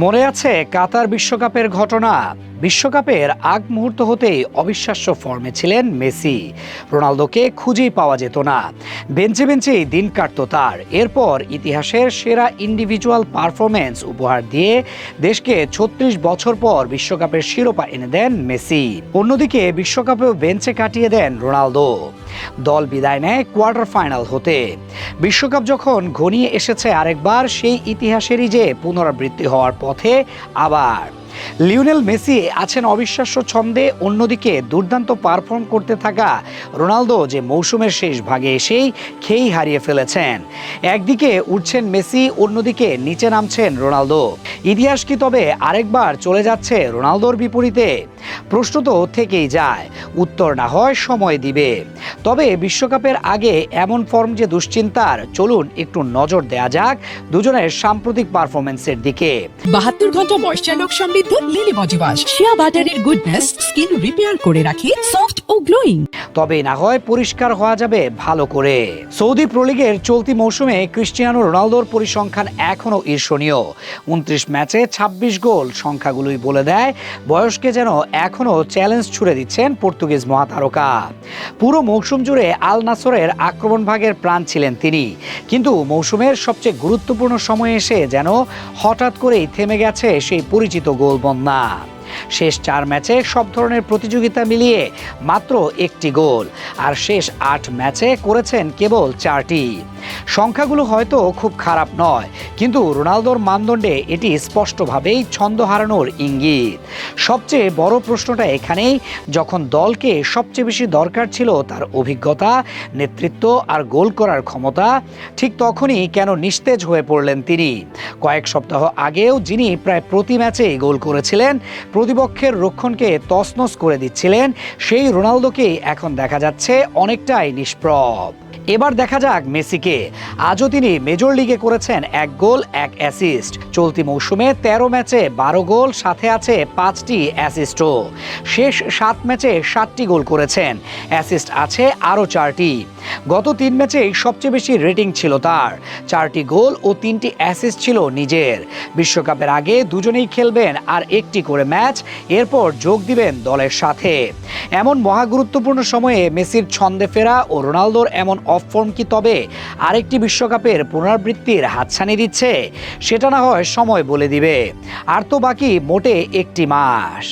মনে আছে কাতার বিশ্বকাপের ঘটনা। বিশ্বকাপের আগ মুহূর্ত হতেই অবিশ্বাস্য ফর্মে ছিলেন মেসি। রোনালদোকে খুঁজেই পাওয়া যেত না, বেঞ্চে বেঞ্চেই দিন কাটত তার। এরপর ইতিহাসের সেরা ইন্ডিভিজুয়াল পারফরমেন্স উপহার দিয়ে দেশকে ৩৬ বছর পর বিশ্বকাপের শিরোপা এনে দেন মেসি। অন্যদিকে বিশ্বকাপেও বেঞ্চে কাটিয়ে দেন রোনালদো। দল বিদায় নেয় কোয়ার্টার ফাইনাল হতে। বিশ্বকাপ যখন ঘনিয়ে এসেছে আরেকবার, সেই ইতিহাসেরই যে পুনরাবৃত্তি হওয়ার পথে আবার। লিওনেল মেসি আছেন অবিশ্বাস্য ছন্দে, অন্যদিকে দুর্দান্ত পারফর্ম করতে থাকা রোনালদো যে মৌসুমের শেষ ভাগে এসেই খেই হারিয়ে ফেলেছেন। একদিকে উঠছেন মেসি, অন্যদিকে নিচে নামছেন রোনালদো। ইতিহাস কি তবে আরেকবার চলে যাচ্ছে রোনালদোর বিপরীতে? প্রশ্ন তো থেকেই যায়, উত্তর না হয় সময় দিবে। তবে বিশ্বকাপের আগে এমন ফর্ম যে দুশ্চিন্তার, চলুন একটু নজর দেয়া যাক দুজনের সাম্প্রতিক পারফরমেন্সের দিকে। 72 ঘন্টা ময়েশ্চার লক সমৃদ্ধ লিলি বডি ওয়াশ, শিয়া বাটারের গুডনেস স্কিন রিপেয়ার করে রাখে সফট ও গ্লোয়িং। তবে না হয় পরিষ্কার হওয়া যাবে ভালো করে। সৌদি প্রো লিগের চলতি মৌসুমে ক্রিস্টিয়ানো রোনালদোর পরিসংখ্যান এখনও ঈর্ষণীয়। 29 ম্যাচে 26 গোল, সংখ্যাগুলোই বলে দেয় বয়সকে যেন এখনও চ্যালেঞ্জ ছুড়ে দিচ্ছেন পর্তুগিজ মহাতারকা। পুরো মৌসুম জুড়ে আল নাসরের আক্রমণ ভাগের প্রাণ ছিলেন তিনি, কিন্তু মৌসুমের সবচেয়ে গুরুত্বপূর্ণ সময়ে এসে যেন হঠাৎ করেই থেমে গেছে সেই পরিচিত গোল বন্যা। শেষ 4 ম্যাচে সব ধরনের প্রতিযোগিতা মিলিয়ে মাত্র 1টি গোল, আর শেষ 8 ম্যাচে করেছেন কেবল 4টি। সংখ্যাগুলো হয়তো খুব খারাপ নয়, কিন্তু রোনালদোর মানদণ্ডে এটি স্পষ্টভাবেই ছন্দ হারানোর ইঙ্গিত। সবচেয়ে বড় প্রশ্নটা এখানেই, যখন দলকে সবচেয়ে বেশি দরকার ছিল তার অভিজ্ঞতা, নেতৃত্ব আর গোল করার ক্ষমতা, ঠিক তখনই কেন নিস্তেজ হয়ে পড়লেন তিনি? কয়েক সপ্তাহ আগেও যিনি প্রায় প্রতি ম্যাচেই গোল করেছিলেন, প্রতিপক্ষের রক্ষণকে তছনছ করে দিচ্ছিলেন, সেই রোনালদোকেই এখন দেখা যাচ্ছে অনেকটাই নিষ্প্রভ। এবার দেখা যাক মেসিকে। আজও তিনি মেজর লিগে করেছেন 1 গোল 1 অ্যাসিস্ট। চলতি মৌসুমে 13 ম্যাচে 12 গোল, সাথে আছে 5টি অ্যাসিস্টও। শেষ 7 ম্যাচে 7টি গোল করেছেন, অ্যাসিস্ট আছে আরও 4টি। গত 3 ম্যাচেই সবচেয়ে বেশি রেটিং ছিল তার, 4টি গোল ও 3টি অ্যাসিস্ট ছিল নিজের। বিশ্বকাপের আগে দুজনেই খেলবেন আর 1টি করে ম্যাচ, এরপর যোগ দিবেন দলের সাথে। এমন মহাগুরুত্বপূর্ণ সময়ে মেসির ছন্দে ফেরা ও রোনালদোর এমন অফ ফর্ম কি তবে আরেকটি বিশ্বকাপের পুনরাবৃত্তির হাতছানি দিচ্ছে? সেটা না হয় সময় বলে দিবে। আর তো বাকি মোটে 1টি মাস।